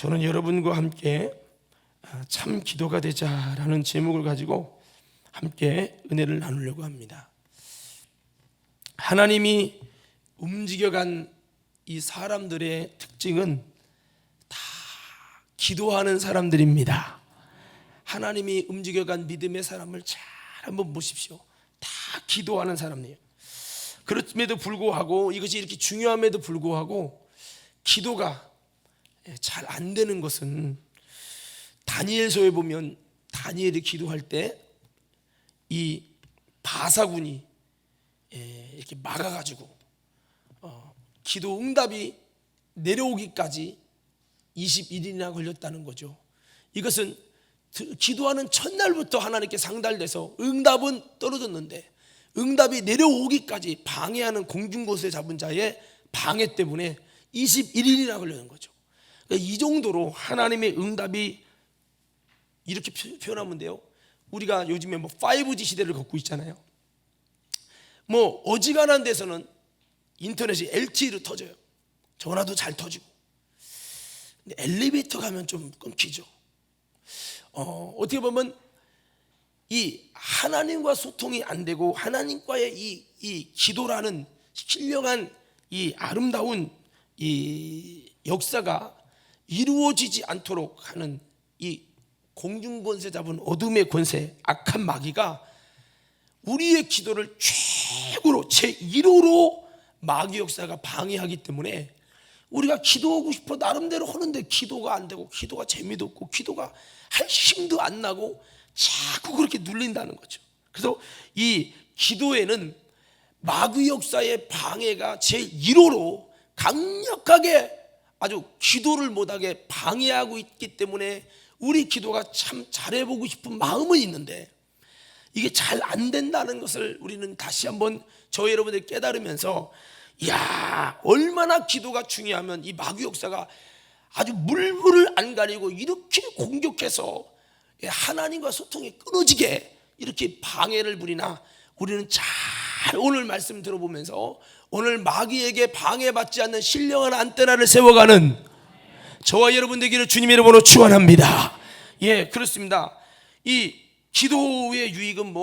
저는 여러분과 함께 참 기도가 되자라는 제목을 가지고 함께 은혜를 나누려고 합니다. 하나님이 움직여간 이 사람들의 특징은 다 기도하는 사람들입니다. 하나님이 움직여간 믿음의 사람을 잘 한번 보십시오. 다 기도하는 사람이에요. 그럼에도 불구하고, 이것이 이렇게 중요함에도 불구하고 기도가 잘 안 되는 것은, 다니엘서에 보면 다니엘이 기도할 때 이 바사군이 이렇게 막아가지고 기도 응답이 내려오기까지 21일이나 걸렸다는 거죠. 이것은 기도하는 첫날부터 하나님께 상달돼서 응답은 떨어졌는데 응답이 내려오기까지 방해하는 공중곳에 잡은 자의 방해 때문에 21일이나 걸리는 거죠. 그러니까 이 정도로 하나님의 응답이, 이렇게 표현하면 돼요. 우리가 요즘에 5G 시대를 걷고 있잖아요. 어지간한 데서는 인터넷이 LTE로 터져요. 전화도 잘 터지고. 근데 엘리베이터 가면 좀 끊기죠. 어떻게 보면 이 하나님과 소통이 안 되고 하나님과의 이 기도라는 신령한 이 아름다운 이 역사가 이루어지지 않도록 하는 이 공중권세 잡은 어둠의 권세, 악한 마귀가 우리의 기도를 최고로 제1호로 마귀 역사가 방해하기 때문에 우리가 기도하고 싶어 나름대로 하는데 기도가 안 되고, 기도가 재미도 없고, 기도가 할 힘도 안 나고 자꾸 그렇게 눌린다는 거죠. 그래서 이 기도에는 마귀 역사의 방해가 제1호로 강력하게 아주 기도를 못하게 방해하고 있기 때문에 우리 기도가 참 잘해보고 싶은 마음은 있는데 이게 잘 안 된다는 것을 우리는 다시 한번 저희 여러분들 깨달으면서, 이야, 얼마나 기도가 중요하면 이 마귀 역사가 아주 물불을 안 가리고 이렇게 공격해서 하나님과 소통이 끊어지게 이렇게 방해를 부리나. 우리는 잘 오늘 말씀 들어보면서 오늘 마귀에게 방해받지 않는 신령한 안테나를 세워가는 저와 여러분 되기를 주님의 이름으로 축원합니다. 예, 그렇습니다. 이 기도의 유익은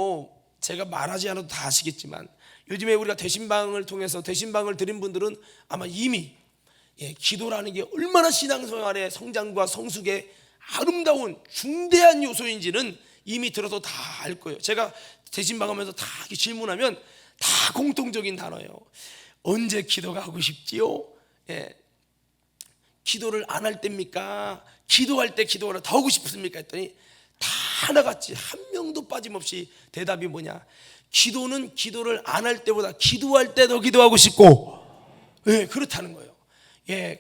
제가 말하지 않아도 다 아시겠지만, 요즘에 우리가 대신방을 통해서 대신방을 드린 분들은 아마 이미 기도라는 게 얼마나 신앙생활의 성장과 성숙의 아름다운 중대한 요소인지는 이미 들어서 다 알 거예요. 제가 대신방하면서 다 질문하면 다 공통적인 단어예요. 언제 기도가 하고 싶지요? 기도를 안 할 때입니까? 기도할 때 기도를 더 하고 싶습니까? 했더니 다 하나같이 한 명도 빠짐없이 대답이 뭐냐? 기도는 기도를 안 할 때보다 기도할 때 더 기도하고 싶고, 그렇다는 거예요.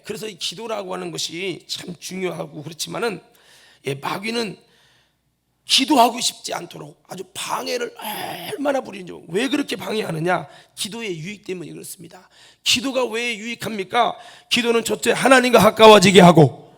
그래서 이 기도라고 하는 것이 참 중요하고, 그렇지만은 마귀는 기도하고 싶지 않도록 아주 방해를 얼마나 부리는지. 왜 그렇게 방해하느냐? 기도의 유익 때문에 그렇습니다. 기도가 왜 유익합니까? 기도는 첫째, 하나님과 가까워지게 하고,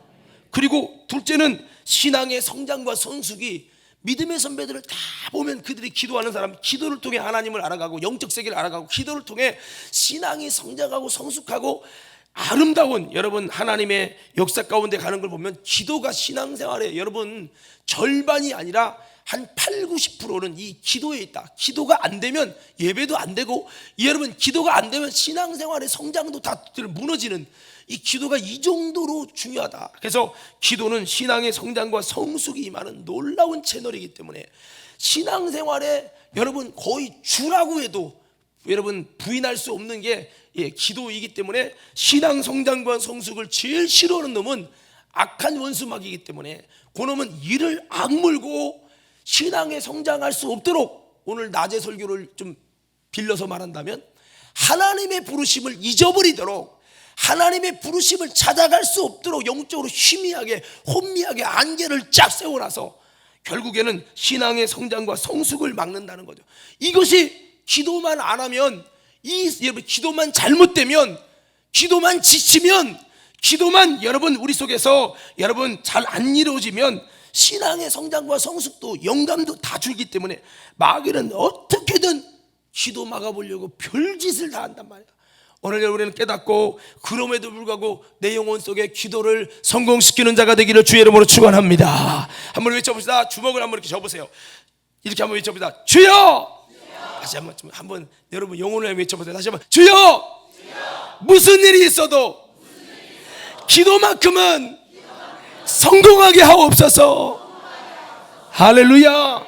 그리고 둘째는 신앙의 성장과 성숙이, 믿음의 선배들을 다 보면 그들이 기도하는 사람, 기도를 통해 하나님을 알아가고 영적 세계를 알아가고, 기도를 통해 신앙이 성장하고 성숙하고 아름다운 여러분 하나님의 역사 가운데 가는 걸 보면, 기도가 신앙생활에 여러분 절반이 아니라 한 8, 90%는 이 기도에 있다. 기도가 안 되면 예배도 안 되고, 여러분 기도가 안 되면 신앙생활의 성장도 다 무너지는, 이 기도가 이 정도로 중요하다. 그래서 기도는 신앙의 성장과 성숙이 임하는 놀라운 채널이기 때문에 신앙생활에 여러분 거의 주라고 해도 여러분 부인할 수 없는 게 기도이기 때문에, 신앙 성장과 성숙을 제일 싫어하는 놈은 악한 원수 마귀이기 때문에 그놈은 이를 악물고 신앙에 성장할 수 없도록, 오늘 낮의 설교를 좀 빌려서 말한다면 하나님의 부르심을 잊어버리도록, 하나님의 부르심을 찾아갈 수 없도록 영적으로 희미하게 혼미하게 안개를 쫙 세워놔서 결국에는 신앙의 성장과 성숙을 막는다는 거죠. 이것이 기도만 안 하면, 여러분 기도만 잘못되면, 기도만 지치면, 기도만 여러분 우리 속에서 여러분 잘 안 이루어지면 신앙의 성장과 성숙도 영감도 다 줄기 때문에 마귀는 어떻게든 기도 막아보려고 별짓을 다 한단 말이야. 오늘 우리는 깨닫고 그럼에도 불구하고 내 영혼 속에 기도를 성공시키는 자가 되기를 주의 이름으로 축원합니다. 한번 외쳐봅시다. 주먹을 한번 이렇게 접으세요. 이렇게 한번 외쳐봅시다. 주여! 다시 한번 여러분 영혼을 외쳐보세요. 다시 한번 주여! 무슨 일이 있어도 기도만큼은 성공하게 하옵소서. 할렐루야.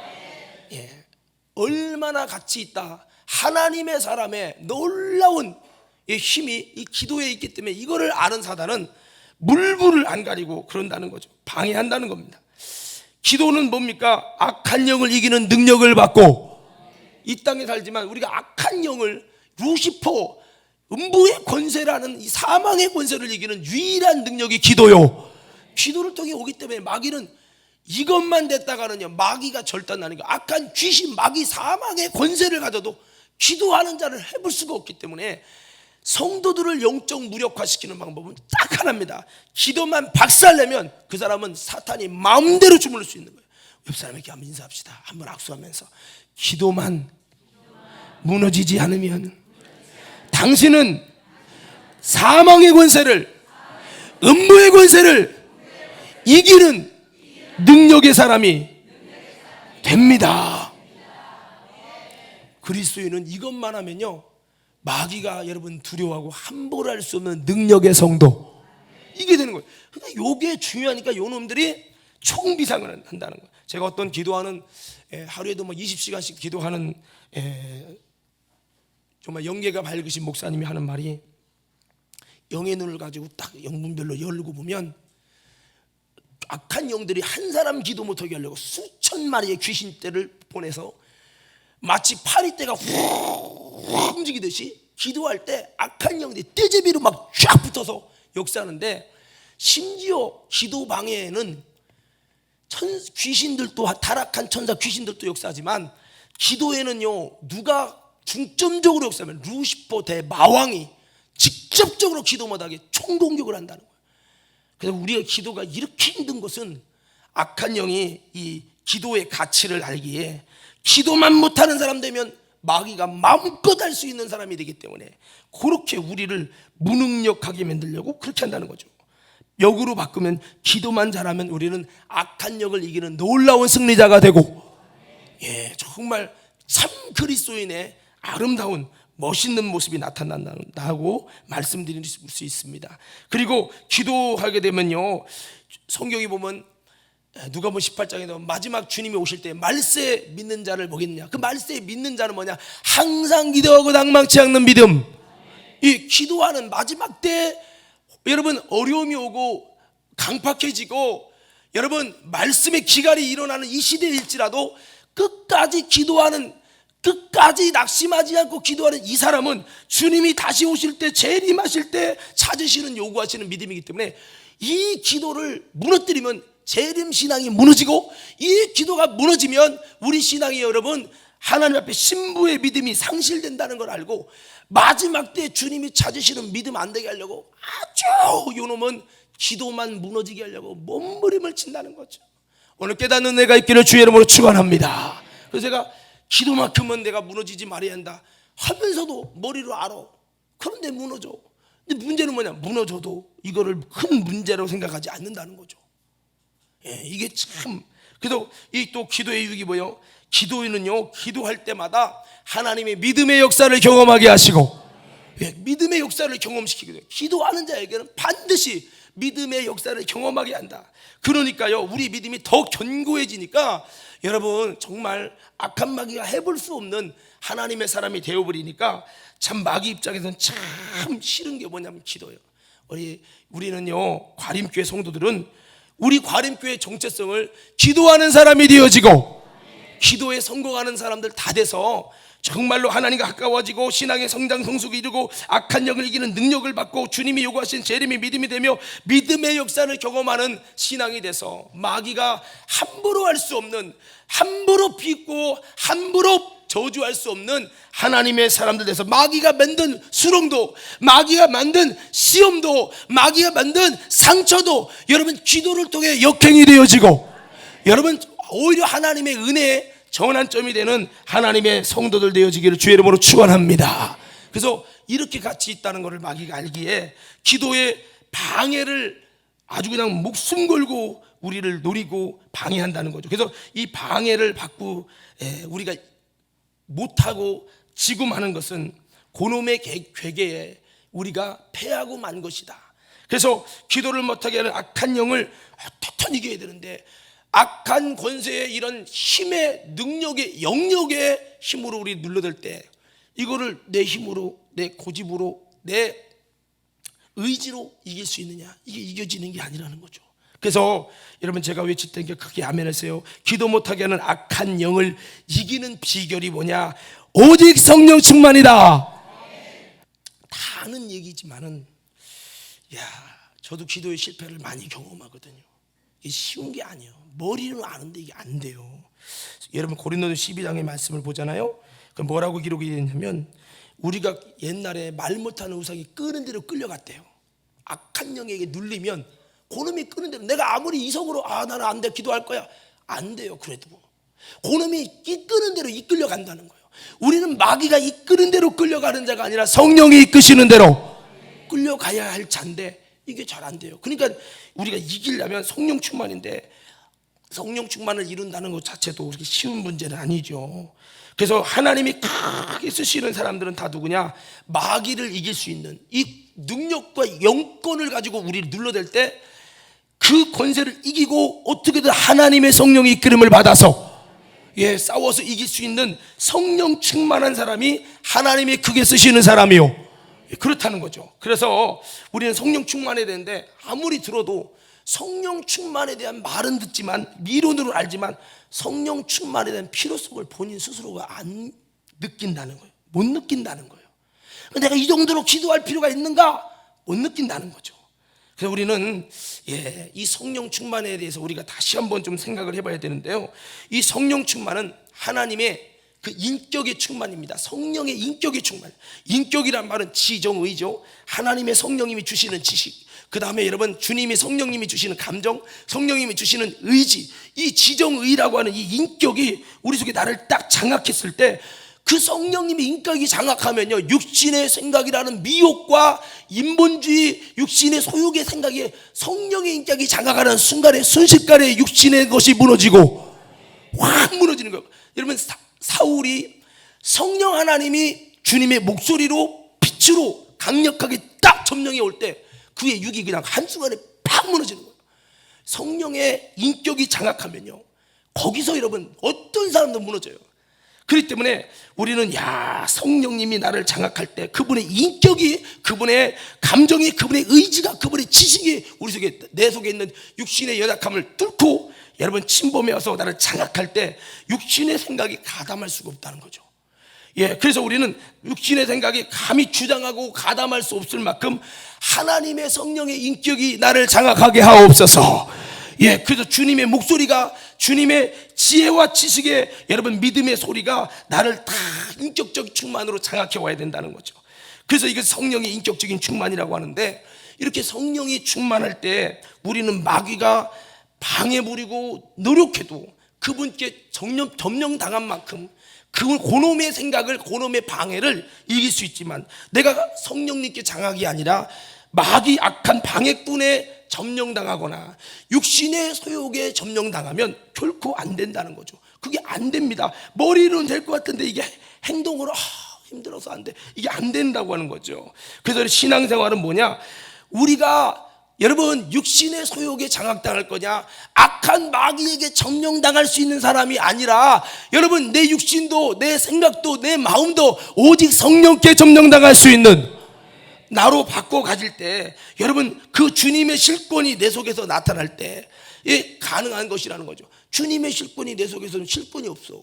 예. 얼마나 가치 있다. 하나님의 사람의 놀라운 이 힘이 이 기도에 있기 때문에 이거를 아는 사단은 물불을 안 가리고 그런다는 거죠. 방해한다는 겁니다. 기도는 뭡니까? 악한 영을 이기는 능력을 받고, 이 땅에 살지만 우리가 악한 영을, 루시퍼, 음부의 권세라는 이 사망의 권세를 이기는 유일한 능력이 기도요. 기도를 통해 오기 때문에 마귀는 이것만 됐다가는요, 마귀가 절단나는 거. 악한 귀신, 마귀, 사망의 권세를 가져도 기도하는 자를 해볼 수가 없기 때문에 성도들을 영적 무력화시키는 방법은 딱 하나입니다. 기도만 박살내면 그 사람은 사탄이 마음대로 주물릴 수 있는 거예요. 옆 사람에게 한번 인사합시다. 한번 악수하면서 기도만 무너지지 않으면 당신은 사망의 권세를, 음부의 권세를 이기는 능력의 사람이 됩니다. 그리스도인은 이것만 하면요, 마귀가 여러분 두려워하고 함부로 할 수 없는 능력의 성도, 이게 되는 거예요. 그러니까 이게 중요하니까 요 놈들이 총비상을 한다는 거예요. 제가 어떤 기도하는, 하루에도 뭐 20시간씩 기도하는 정말 영계가 밝으신 목사님이 하는 말이, 영의 눈을 가지고 딱 영분별로 열고 보면 악한 영들이 한 사람 기도 못하게 하려고 수천 마리의 귀신떼를 보내서 마치 파리떼가 훅 움직이듯이 기도할 때 악한 영들이 떼제비로 막 쫙 붙어서 역사하는데, 심지어 기도 방해에는 귀신들도, 타락한 천사 귀신들도 역사하지만 기도에는요, 누가 중점적으로 역사하면 루시퍼 대마왕이 직접적으로 기도 못하게 총공격을 한다는 거예요. 그래서 우리의 기도가 이렇게 힘든 것은 악한 영이 이 기도의 가치를 알기에, 기도만 못하는 사람 되면 마귀가 마음껏 할 수 있는 사람이 되기 때문에 그렇게 우리를 무능력하게 만들려고 그렇게 한다는 거죠. 역으로 바꾸면 기도만 잘하면 우리는 악한 영을 이기는 놀라운 승리자가 되고, 정말 참 그리스도인의 아름다운 멋있는 모습이 나타난다고 말씀드릴 수 있습니다. 그리고 기도하게 되면요, 성경이 보면 누가복음 18장에 마지막 주님이 오실 때 말세 믿는 자를 보겠느냐. 그 말세 믿는 자는 뭐냐? 항상 기도하고 낭망치 않는 믿음. 이 기도하는 마지막 때 여러분 어려움이 오고 강팍해지고 여러분 말씀의 기갈이 일어나는 이 시대일지라도 끝까지 기도하는, 끝까지 낙심하지 않고 기도하는 이 사람은 주님이 다시 오실 때, 재림하실 때 찾으시는, 요구하시는 믿음이기 때문에 이 기도를 무너뜨리면 재림 신앙이 무너지고, 이 기도가 무너지면 우리 신앙이 여러분 하나님 앞에 신부의 믿음이 상실된다는 걸 알고, 마지막 때 주님이 찾으시는 믿음 안 되게 하려고 아주 요놈은 기도만 무너지게 하려고 몸부림을 친다는 거죠. 오늘 깨닫는 내가 있기를 주의 이름으로 축원합니다. 그래서 제가 기도만큼은 내가 무너지지 말아야 한다 하면서도 머리로 알아. 그런데 무너져. 근데 문제는 뭐냐? 무너져도 이거를 큰 문제라고 생각하지 않는다는 거죠. 이게 참. 그래서 이 또 기도의 유익이 뭐예요? 기도인은요, 기도할 때마다 하나님의 믿음의 역사를 경험하게 하시고, 믿음의 역사를 경험시키게 돼요. 기도하는 자에게는 반드시 믿음의 역사를 경험하게 한다. 그러니까요, 우리 믿음이 더 견고해지니까 여러분 정말 악한 마귀가 해볼 수 없는 하나님의 사람이 되어버리니까 참 마귀 입장에서는 참 싫은 게 뭐냐면 기도예요. 우리는요, 과림교회 성도들은 우리 과림교회 정체성을 기도하는 사람이 되어지고 기도에 성공하는 사람들 다 돼서 정말로 하나님과 가까워지고 신앙의 성장 성숙을 이루고 악한 영을 이기는 능력을 받고 주님이 요구하신 재림의 믿음이 되며 믿음의 역사를 경험하는 신앙이 돼서 마귀가 함부로 할 수 없는, 함부로 비웃고 함부로 저주할 수 없는 하나님의 사람들 돼서, 마귀가 만든 수렁도, 마귀가 만든 시험도, 마귀가 만든 상처도 여러분 기도를 통해 역행이 되어지고, 여러분 오히려 하나님의 은혜의 전환점이 되는 하나님의 성도들 되어지기를 주의 이름으로 축원합니다. 그래서 이렇게 같이 있다는 것을 마귀가 알기에 기도의 방해를 아주 그냥 목숨 걸고 우리를 노리고 방해한다는 거죠. 그래서 이 방해를 받고 우리가 못하고 지고 마는 것은 그놈의 괴계에 우리가 패하고 만 것이다. 그래서 기도를 못하게 하는 악한 영을 어떻게 이겨야 되는데, 악한 권세의 이런 힘의 능력의 영역의 힘으로 우리 눌러댈 때 이거를 내 힘으로, 내 고집으로, 내 의지로 이길 수 있느냐? 이게 이겨지는 게 아니라는 거죠. 그래서 여러분, 제가 외칠 때니까 크게 아멘 하세요. 기도 못하게 하는 악한 영을 이기는 비결이 뭐냐? 오직 성령 충만이다. 다 아는 얘기지만은, 저도 기도의 실패를 많이 경험하거든요. 이게 쉬운 게 아니에요. 머리로 아는데 이게 안 돼요. 여러분, 고린도서 12장의 말씀을 보잖아요. 그럼 뭐라고 기록이 되냐면, 우리가 옛날에 말 못하는 우상이 끄는 대로 끌려갔대요. 악한 영에게 눌리면 그놈이 끄는 대로, 내가 아무리 이성으로 나는 안 돼, 기도할 거야, 안 돼요. 그래도 그놈이 이끄는 대로 이끌려 간다는 거예요. 우리는 마귀가 이끄는 대로 끌려가는 자가 아니라 성령이 이끄시는 대로 끌려가야 할 자인데 이게 잘 안 돼요. 그러니까 우리가 이기려면 성령 충만인데, 성령 충만을 이룬다는 것 자체도 그렇게 쉬운 문제는 아니죠. 그래서 하나님이 크게 쓰시는 사람들은 다 누구냐? 마귀를 이길 수 있는 이 능력과 영권을 가지고 우리를 눌러댈 때 그 권세를 이기고 어떻게든 하나님의 성령의 이끌음을 받아서 싸워서 이길 수 있는 성령 충만한 사람이 하나님이 크게 쓰시는 사람이요, 그렇다는 거죠. 그래서 우리는 성령 충만해야 되는데, 아무리 들어도 성령 충만에 대한 말은 듣지만, 미론으로 알지만 성령 충만에 대한 필요성을 본인 스스로가 안 느낀다는 거예요. 못 느낀다는 거예요. 내가 이 정도로 기도할 필요가 있는가? 못 느낀다는 거죠. 그래서 우리는 이 성령 충만에 대해서 우리가 다시 한번 좀 생각을 해봐야 되는데요, 이 성령 충만은 하나님의 그 인격의 충만입니다. 성령의 인격의 충만. 인격이란 말은 지정의죠. 하나님의 성령님이 주시는 지식, 그 다음에 여러분 주님이 성령님이 주시는 감정, 성령님이 주시는 의지, 이 지정의라고 하는 이 인격이 우리 속에 나를 딱 장악했을 때, 그 성령님의 인격이 장악하면요, 육신의 생각이라는 미혹과 인본주의, 육신의 소욕의 생각이 성령의 인격이 장악하는 순간에 순식간에 육신의 것이 무너지고 확 무너지는 거예요. 여러분, 사울이 성령 하나님이 주님의 목소리로 빛으로 강력하게 딱 점령해 올 때 그의 육이 그냥 한순간에 팍 무너지는 거예요. 성령의 인격이 장악하면요, 거기서 여러분 어떤 사람도 무너져요. 그렇기 때문에 우리는 성령님이 나를 장악할 때 그분의 인격이, 그분의 감정이, 그분의 의지가, 그분의 지식이 우리 속에, 내 속에 있는 육신의 연약함을 뚫고 여러분 침범해 와서 나를 장악할 때 육신의 생각이 가담할 수가 없다는 거죠. 그래서 우리는 육신의 생각이 감히 주장하고 가담할 수 없을 만큼 하나님의 성령의 인격이 나를 장악하게 하옵소서. 그래서 주님의 목소리가, 주님의 지혜와 지식의 여러분 믿음의 소리가 나를 다 인격적 충만으로 장악해 와야 된다는 거죠. 그래서 이게 성령의 인격적인 충만이라고 하는데, 이렇게 성령이 충만할 때 우리는 마귀가 방해 부리고 노력해도 그분께 점령당한 만큼 그놈의 생각을, 그놈의 방해를 이길 수 있지만, 내가 성령님께 장악이 아니라 마귀 악한 방해꾼에 점령당하거나 육신의 소욕에 점령당하면 결코 안 된다는 거죠. 그게 안 됩니다. 머리로는 될 것 같은데 이게 행동으로 힘들어서 안 돼, 이게 안 된다고 하는 거죠. 그래서 신앙생활은 뭐냐? 우리가 여러분 육신의 소욕에 장악당할 거냐, 악한 마귀에게 점령당할 수 있는 사람이 아니라, 여러분 내 육신도, 내 생각도, 내 마음도 오직 성령께 점령당할 수 있는 나로 바꿔 가질 때, 여러분 그 주님의 실권이 내 속에서 나타날 때 가능한 것이라는 거죠. 주님의 실권이 내 속에서는 실권이 없어.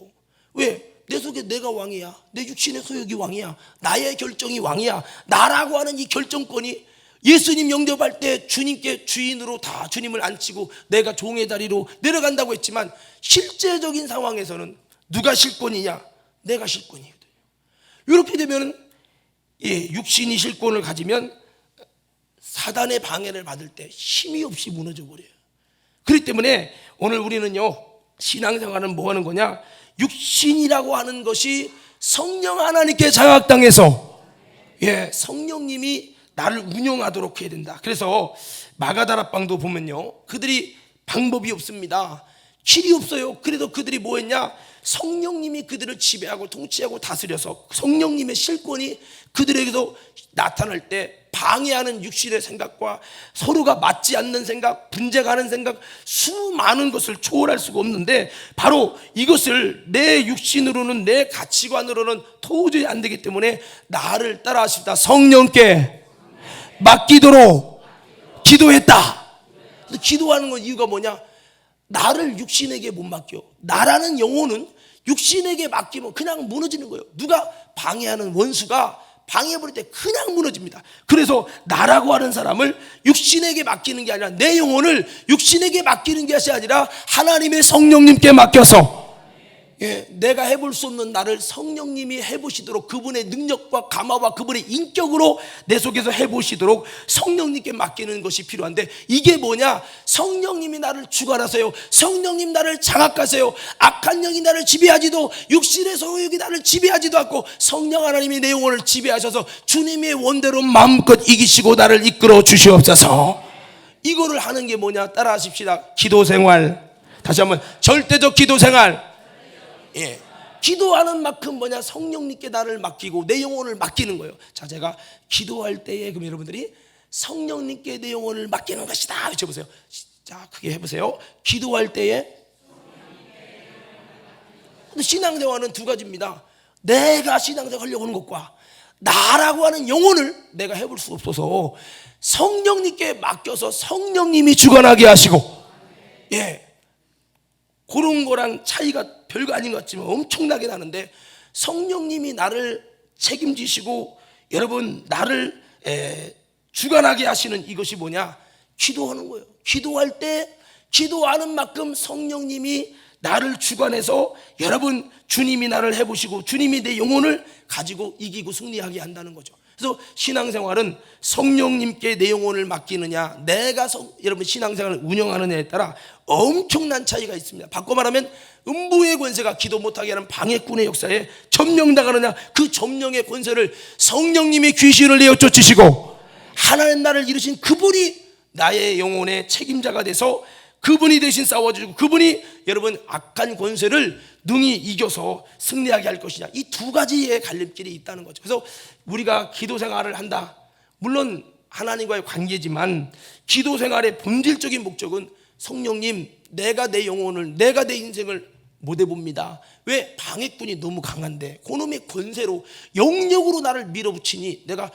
왜? 내 속에 내가 왕이야. 내 육신의 소욕이 왕이야. 나의 결정이 왕이야. 나라고 하는 이 결정권이, 예수님 영접할 때 주님께 주인으로 다 주님을 앉히고 내가 종의 다리로 내려간다고 했지만, 실제적인 상황에서는 누가 실권이냐? 내가 실권이거든요. 이렇게 되면 육신이 실권을 가지면 사단의 방해를 받을 때 힘이 없이 무너져 버려요. 그렇기 때문에 오늘 우리는요, 신앙생활은 뭐 하는 거냐? 육신이라고 하는 것이 성령 하나님께 장악당해서 예, 성령님이 나를 운영하도록 해야 된다. 그래서 마가다락방도 보면요, 그들이 방법이 없습니다. 길이 없어요. 그래도 그들이 뭐 했냐? 성령님이 그들을 지배하고 통치하고 다스려서 성령님의 실권이 그들에게서 나타날 때 방해하는 육신의 생각과 서로가 맞지 않는 생각, 분쟁하는 생각, 수많은 것을 초월할 수가 없는데, 바로 이것을 내 육신으로는, 내 가치관으로는 도저히 안 되기 때문에 나를 따라 하십니다. 성령께 맡기도록 기도했다. 기도하는 건 이유가 뭐냐? 나를 육신에게 못 맡겨. 나라는 영혼은 육신에게 맡기면 그냥 무너지는 거예요. 누가 방해하는 원수가 방해해버릴 때 그냥 무너집니다. 그래서 나라고 하는 사람을 육신에게 맡기는 게 아니라, 내 영혼을 육신에게 맡기는 것이 아니라 하나님의 성령님께 맡겨서, 예, 내가 해볼 수 없는 나를 성령님이 해보시도록, 그분의 능력과 감화와 그분의 인격으로 내 속에서 해보시도록 성령님께 맡기는 것이 필요한데, 이게 뭐냐? 성령님이 나를 주관하세요. 성령님 나를 장악하세요. 악한 영이 나를 지배하지도, 육신의 소욕이 나를 지배하지도 않고 성령 하나님이 내 영혼을 지배하셔서 주님의 원대로 마음껏 이기시고 나를 이끌어 주시옵소서. 이거를 하는 게 뭐냐? 따라 하십시다. 기도생활. 다시 한번, 절대적 기도생활. 예, 기도하는 만큼 뭐냐? 성령님께 나를 맡기고 내 영혼을 맡기는 거예요. 자, 제가 기도할 때에 그럼 여러분들이 성령님께 내 영혼을 맡기는 것이다 외쳐보세요. 자, 크게 해보세요. 기도할 때에. 근데 신앙생활은 두 가지입니다. 내가 신앙생활 하려고 하는 것과 나라고 하는 영혼을 내가 해볼 수 없어서 성령님께 맡겨서 성령님이 주관하게 하시고, 예, 그런 거랑 차이가 별거 아닌 것 같지만 엄청나게 나는데, 성령님이 나를 책임지시고 여러분 나를 주관하게 하시는 이것이 뭐냐? 기도하는 거예요. 기도할 때 기도하는 만큼 성령님이 나를 주관해서 여러분 주님이 나를 해보시고 주님이 내 영혼을 가지고 이기고 승리하게 한다는 거죠. 그래서 신앙생활은 성령님께 내 영혼을 맡기느냐, 내가 여러분 신앙생활을 운영하느냐에 따라 엄청난 차이가 있습니다. 바꿔 말하면 음부의 권세가 기도 못하게 하는 방해꾼의 역사에 점령당하느냐, 그 점령의 권세를 성령님이 귀신을 내어 쫓으시고 하나님 나를 이루신 그분이 나의 영혼의 책임자가 돼서 그분이 대신 싸워주고 그분이 여러분 악한 권세를 능히 이겨서 승리하게 할 것이냐, 이 두 가지의 갈림길이 있다는 거죠. 그래서 우리가 기도 생활을 한다, 물론 하나님과의 관계지만 기도 생활의 본질적인 목적은 성령님, 내가 내 영혼을, 내가 내 인생을 못 해봅니다. 왜? 방해꾼이 너무 강한데 그놈의 권세로 영역으로 나를 밀어붙이니 내가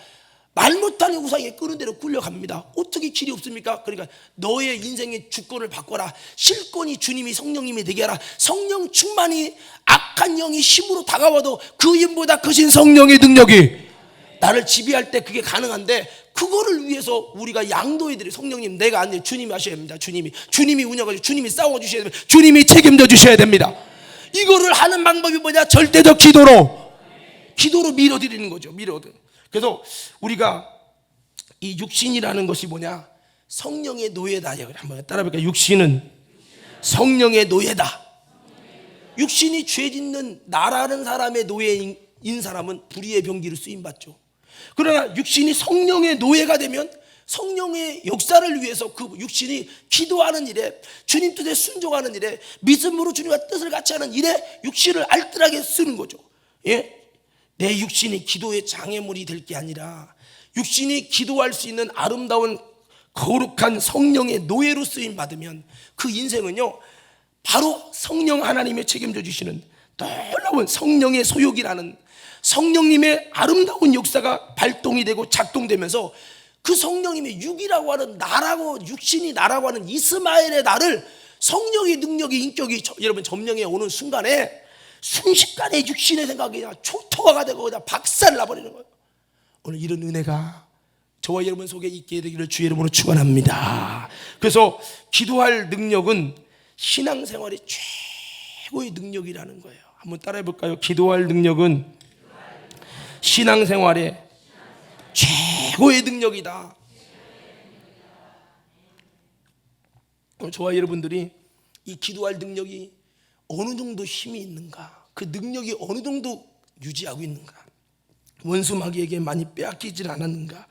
말 못하는 우상에 끄는 대로 끌려갑니다. 어떻게 길이 없습니까? 그러니까 너의 인생의 주권을 바꿔라. 실권이 주님이 성령님이 되게 하라. 성령 충만이 악한 영이 힘으로 다가와도 그 힘보다 크신 성령의 능력이 나를 지배할 때 그게 가능한데, 그거를 위해서 우리가 양도해야 돼요. 성령님 내가 안 돼요. 주님이 하셔야 됩니다. 주님이 운영하셔야, 주님이 싸워주셔야 됩니다. 주님이 책임져 주셔야 됩니다. 이거를 하는 방법이 뭐냐? 절대적 기도로 밀어드리는 거죠. 그래서 우리가 이 육신이라는 것이 뭐냐? 성령의 노예다. 한번 따라 볼까요? 육신은 성령의 노예다. 육신이 죄 짓는 나라는 사람의 노예인 사람은 불의의 병기로 쓰임받죠. 그러나 육신이 성령의 노예가 되면 성령의 역사를 위해서 그 육신이 기도하는 일에, 주님 뜻에 순종하는 일에, 믿음으로 주님과 뜻을 같이 하는 일에 육신을 알뜰하게 쓰는 거죠. 예? 내 육신이 기도의 장애물이 될 게 아니라 육신이 기도할 수 있는 아름다운 거룩한 성령의 노예로 쓰임 받으면 그 인생은요, 바로 성령 하나님의 책임져 주시는 놀라운 성령의 소욕이라는 성령님의 아름다운 역사가 발동이 되고 작동되면서 그 성령님의 육이라고 하는 나라고, 육신이 나라고 하는 이스마엘의 나를 성령의 능력이, 인격이 여러분 점령해 오는 순간에 순식간에 육신의 생각이 그냥 초토화가 되고 그냥 박살 나버리는 거예요. 오늘 이런 은혜가 저와 여러분 속에 있게 되기를 주의 이름으로 축원합니다. 그래서 기도할 능력은 신앙생활의 최고의 능력이라는 거예요. 한번 따라해 볼까요? 기도할 능력은 신앙생활의 최고의 능력이다. 저와 여러분들이 이 기도할 능력이 어느 정도 힘이 있는가, 그 능력이 어느 정도 유지하고 있는가, 원수 마귀에게 많이 빼앗기질 않았는가?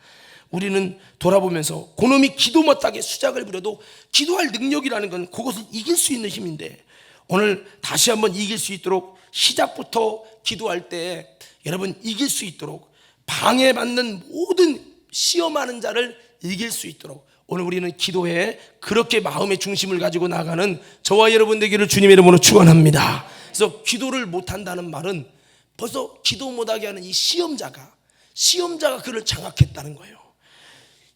우리는 돌아보면서 그놈이 기도 못하게 수작을 부려도 기도할 능력이라는 건 그것을 이길 수 있는 힘인데, 오늘 다시 한번 이길 수 있도록 시작부터 기도할 때 여러분 이길 수 있도록, 방해받는 모든 시험하는 자를 이길 수 있도록 오늘 우리는 기도에 그렇게 마음의 중심을 가지고 나가는 저와 여러분 되기를 주님의 이름으로 축원합니다. 그래서 기도를 못한다는 말은 벌써 기도 못하게 하는 이 시험자가 그를 장악했다는 거예요.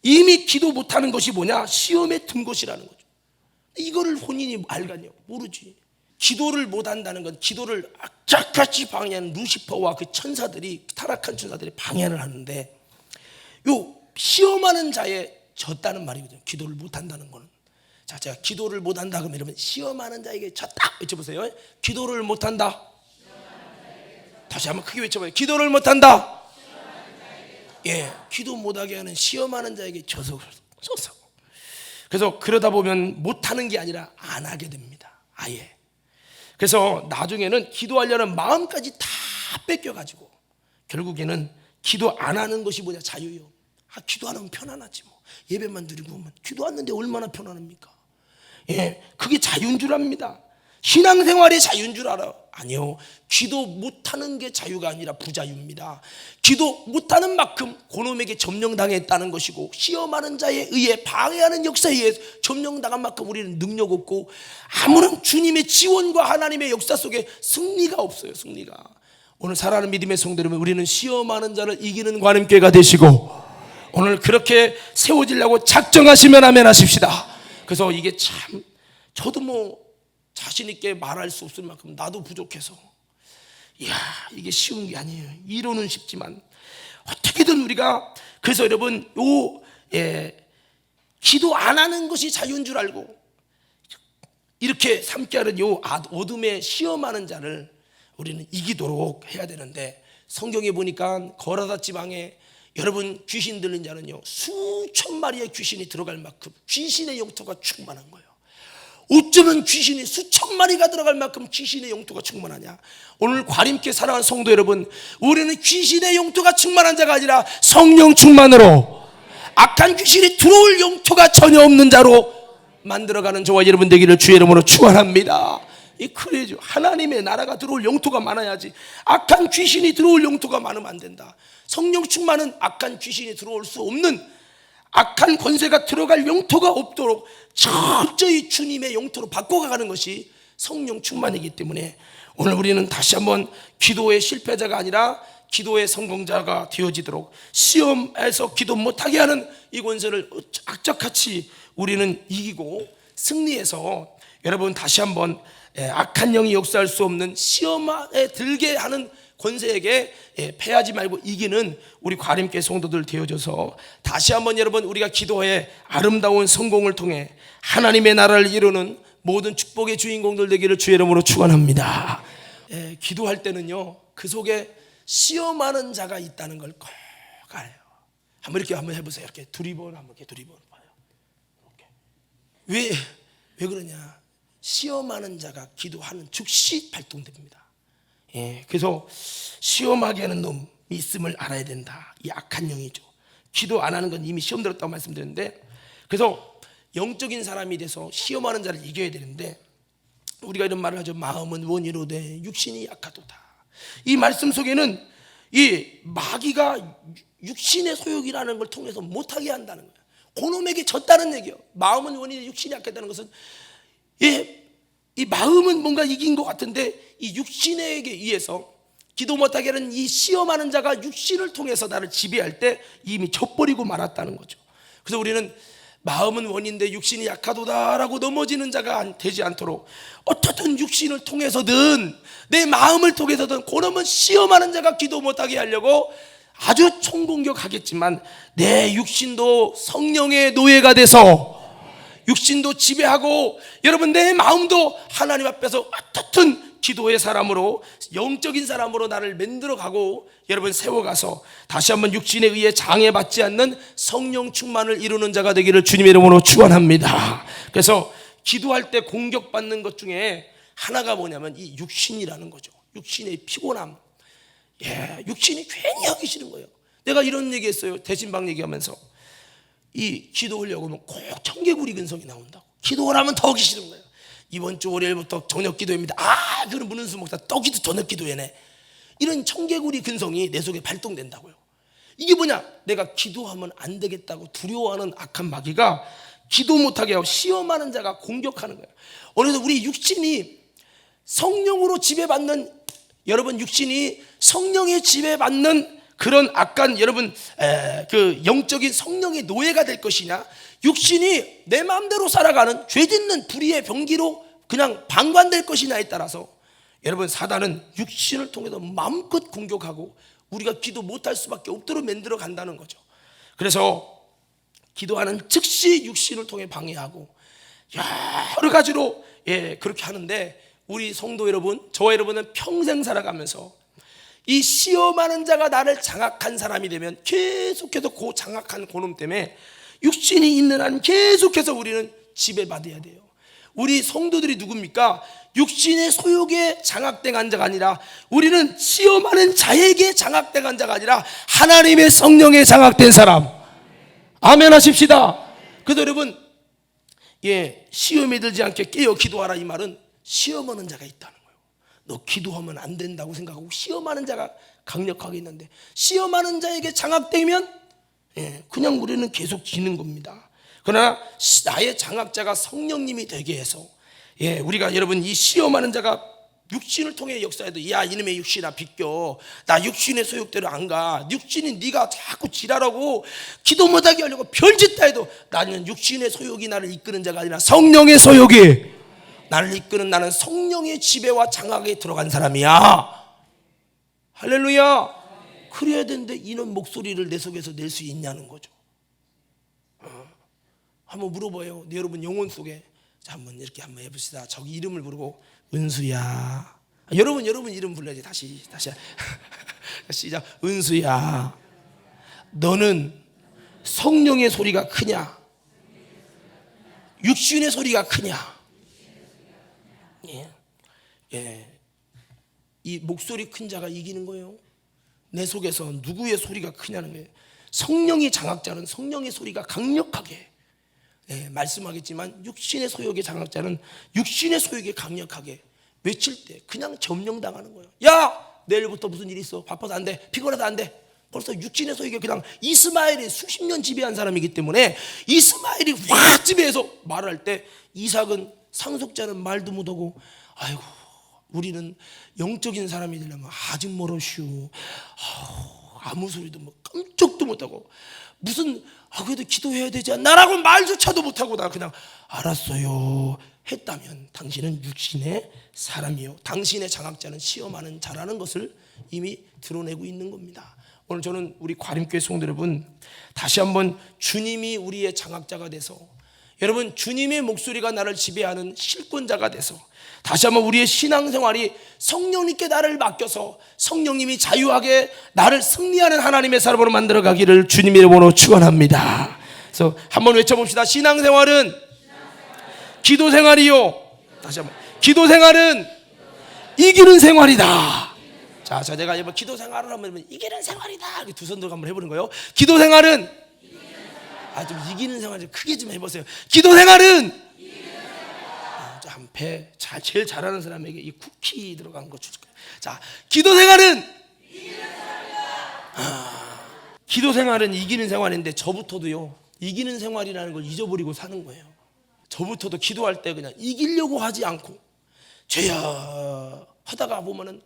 이미 기도 못하는 것이 뭐냐? 시험에 든 것이라는 거죠. 이거를 본인이 알겠냐? 모르지. 기도를 못한다는 건 기도를 악착같이 방해하는 루시퍼와 그 천사들이, 타락한 천사들이 방해를 하는데, 요 시험하는 자에 졌다는 말이거든요. 기도를 못한다는 거는. 자, 제가 기도를 못한다 그러면 여러분 시험하는 자에게 졌다 외쳐보세요. 기도를 못한다. 다시 한번 크게 외쳐봐요. 기도를 못한다. 예, 기도 못하게 하는 시험하는 자에게 져서. 그래서 그러다 보면 못하는 게 아니라 안 하게 됩니다. 아예. 그래서 나중에는 기도하려는 마음까지 다 뺏겨가지고 결국에는 기도 안 하는 것이 뭐냐? 자유요. 기도 안 하면 편안하지 뭐. 예배만 드리고 오면 기도하는데 얼마나 편안합니까? 예, 그게 자유인 줄 압니다. 신앙생활이 자유인 줄 알아요? 아니요. 기도 못하는 게 자유가 아니라 부자유입니다. 기도 못하는 만큼 그놈에게 점령당했다는 것이고, 시험하는 자에 의해 방해하는 역사에 의해 점령당한 만큼 우리는 능력 없고 아무런 주님의 지원과 하나님의 역사 속에 승리가 없어요. 승리가. 오늘 사랑하는 믿음의 성도 여러분, 우리는 시험하는 자를 이기는 관음교회가 되시고 오늘 그렇게 세워지려고 작정하시면 아멘 하십시다. 그래서 이게 참 저도 뭐 자신 있게 말할 수 없을 만큼 나도 부족해서, 이야, 이게 쉬운 게 아니에요. 이론은 쉽지만 어떻게든 우리가, 그래서 여러분 기도 안 하는 것이 자유인 줄 알고 이렇게 삼게 하는 요 어둠에 시험하는 자를 우리는 이기도록 해야 되는데, 성경에 보니까 거라사 지방에 여러분 귀신 들린 자는요 수천 마리의 귀신이 들어갈 만큼 귀신의 영토가 충만한 거예요. 어쩌면 귀신이 수천 마리가 들어갈 만큼 귀신의 영토가 충만하냐? 오늘 과림께 사랑하는 성도 여러분, 우리는 귀신의 영토가 충만한 자가 아니라 성령 충만으로 악한 귀신이 들어올 영토가 전혀 없는 자로 만들어가는 저와 여러분 되기를 주의 이름으로 축원합니다. 그래야죠. 하나님의 나라가 들어올 영토가 많아야지. 악한 귀신이 들어올 영토가 많으면 안 된다. 성령 충만은 악한 귀신이 들어올 수 없는, 악한 권세가 들어갈 영토가 없도록 철저히 주님의 영토로 바꿔가는 것이 성령 충만이기 때문에 오늘 우리는 다시 한번 기도의 실패자가 아니라 기도의 성공자가 되어지도록, 시험에서 기도 못하게 하는 이 권세를 악착같이 우리는 이기고 승리해서 여러분 다시 한번 악한 영이 역사할 수 없는 시험에 들게 하는 권세에게 패하지 말고 이기는 우리 과림교회 성도들 되어져서 다시 한번 여러분 우리가 기도의 아름다운 성공을 통해 하나님의 나라를 이루는 모든 축복의 주인공들 되기를 주의 이름으로 축원합니다. 기도할 때는요 그 속에 시험하는 자가 있다는 걸 꼭 알아요. 한번 이렇게 한번 해보세요. 이렇게 두리번 한번 이렇게 두리번 봐요. 이렇게. 왜 그러냐? 시험하는 자가 기도하는 즉시 발동됩니다. 그래서 시험하게 하는 놈이 있음을 알아야 된다. 이 악한 영이죠. 기도 안 하는 건 이미 시험 들었다고 말씀드렸는데, 그래서 영적인 사람이 돼서 시험하는 자를 이겨야 되는데, 우리가 이런 말을 하죠. 마음은 원이로되 육신이 약하도다. 이 말씀 속에는 이 마귀가 육신의 소욕이라는 걸 통해서 못하게 한다는 거예요. 그놈에게 졌다는 얘기예요. 마음은 원이로되 육신이 약하다는 것은 이 마음은 뭔가 이긴 것 같은데 이 육신에게 의해서 기도 못하게 하는 이 시험하는 자가 육신을 통해서 나를 지배할 때 이미 져버리고 말았다는 거죠. 그래서 우리는 마음은 원인데 육신이 약하도다라고 넘어지는 자가 되지 않도록 어떻든 육신을 통해서든 내 마음을 통해서든 그놈은 시험하는 자가 기도 못하게 하려고 아주 총공격하겠지만 내 육신도 성령의 노예가 돼서 육신도 지배하고 여러분 내 마음도 하나님 앞에서 어떻든 기도의 사람으로 영적인 사람으로 나를 만들어가고 여러분 세워가서 다시 한번 육신에 의해 장애받지 않는 성령 충만을 이루는 자가 되기를 주님의 이름으로 축원합니다. 그래서 기도할 때 공격받는 것 중에 하나가 뭐냐면 이 육신이라는 거죠. 육신의 피곤함. 육신이 괜히 하기 싫은 거예요. 내가 이런 얘기했어요. 대신방 얘기하면서 이 기도하려고 하면 꼭 청개구리 근성이 나온다고. 기도하라면 더 하기 싫은 거예요. 이번 주 월요일부터 저녁 기도회입니다. 그럼 문은수 목사 또 저녁 기도회네. 이런 청개구리 근성이 내 속에 발동된다고요. 이게 뭐냐? 내가 기도하면 안 되겠다고 두려워하는 악한 마귀가 기도 못하게 하고 시험하는 자가 공격하는 거예요. 어느덧 우리 육신이 성령으로 지배받는, 여러분 육신이 성령에 지배받는 그런 악한, 여러분 그 영적인 성령의 노예가 될 것이냐, 육신이 내 마음대로 살아가는 죄짓는 불의의 병기로 그냥 방관될 것이냐에 따라서 여러분 사단은 육신을 통해서 마음껏 공격하고 우리가 기도 못할 수밖에 없도록 만들어 간다는 거죠. 그래서 기도하는 즉시 육신을 통해 방해하고 여러 가지로 그렇게 하는데, 우리 성도 여러분, 저와 여러분은 평생 살아가면서 이 시험하는 자가 나를 장악한 사람이 되면 계속해서 그 장악한 고놈 때문에 육신이 있는 한 계속해서 우리는 지배받아야 돼요. 우리 성도들이 누굽니까? 육신의 소욕에 장악된 자가 아니라, 우리는 시험하는 자에게 장악된 자가 아니라 하나님의 성령에 장악된 사람. 아멘 하십시다. 그래서 여러분, 시험에 들지 않게 깨어 기도하라, 이 말은 시험하는 자가 있다는 거예요. 너 기도하면 안 된다고 생각하고 시험하는 자가 강력하게 있는데, 시험하는 자에게 장악되면 그냥 우리는 계속 지는 겁니다. 그러나 나의 장악자가 성령님이 되게 해서 우리가, 여러분, 이 시험하는 자가 육신을 통해 역사해도, 야 이놈의 육신아 비껴, 나 육신의 소욕대로 안 가, 육신이 네가 자꾸 지랄하고 기도 못하게 하려고 별짓 다 해도, 나는 육신의 소욕이 나를 이끄는 자가 아니라 성령의 소욕이 나를 이끄는, 나는 성령의 지배와 장악에 들어간 사람이야. 할렐루야. 그래야 되는데 이런 목소리를 내 속에서 낼 수 있냐는 거죠. 한번 물어봐요. 여러분 영혼 속에, 자, 한번 이렇게 한번 해봅시다. 저기 이름을 부르고, 은수야. 여러분 이름 불러야지. 다시 시작. 은수야, 너는 성령의 소리가 크냐, 육신의 소리가 크냐? 이 목소리 큰 자가 이기는 거예요. 내 속에서 누구의 소리가 크냐는 거예요. 성령이 장악자는 성령의 소리가 강력하게 말씀하겠지만, 육신의 소욕의 장악자는 육신의 소욕이 강력하게 외칠 때 그냥 점령당하는 거예요. 야, 내일부터 무슨 일이 있어? 바빠서 안 돼, 피곤해서 안 돼. 벌써 육신의 소욕에 그냥, 이스마엘이 수십 년 지배한 사람이기 때문에 이스마엘이 확 지배해서 말을 할 때, 이삭은, 상속자는 말도 못하고, 아이고 우리는 영적인 사람이 되려면 아직 멀었슈, 아무 소리도 뭐 깜짝도 못하고, 무슨 그래도 기도해야 되지 않나라고 말조차도 못하고, 나 그냥 알았어요 했다면 당신은 육신의 사람이요, 당신의 장악자는 시험하는 자라는 것을 이미 드러내고 있는 겁니다. 오늘 저는 우리 과림교회 성도 여러분, 다시 한번 주님이 우리의 장악자가 돼서, 여러분 주님의 목소리가 나를 지배하는 실권자가 돼서, 다시 한번 우리의 신앙생활이 성령님께 나를 맡겨서 성령님이 자유하게 나를 승리하는 하나님의 사람으로 만들어가기를 주님의 이름으로 축원합니다. 그래서 한번 외쳐봅시다. 신앙생활은 기도생활이요, 다시 한번, 기도생활은 이기는 생활이다. 자, 제가 이번 기도생활을 하면 이기는 생활이다, 두 손 들고 한번 해보는 거예요. 기도생활은, 좀 이기는 생활 좀 크게 좀 해보세요. 기도생활은, 배 제일 잘하는 사람에게 이 쿠키 들어간 거 줄게요. 자, 기도생활은 기도생활은 이기는 생활인데, 저부터도요 이기는 생활이라는 걸 잊어버리고 사는 거예요. 저부터도 기도할 때 그냥 이기려고 하지 않고, 죄야 하다가 보면은,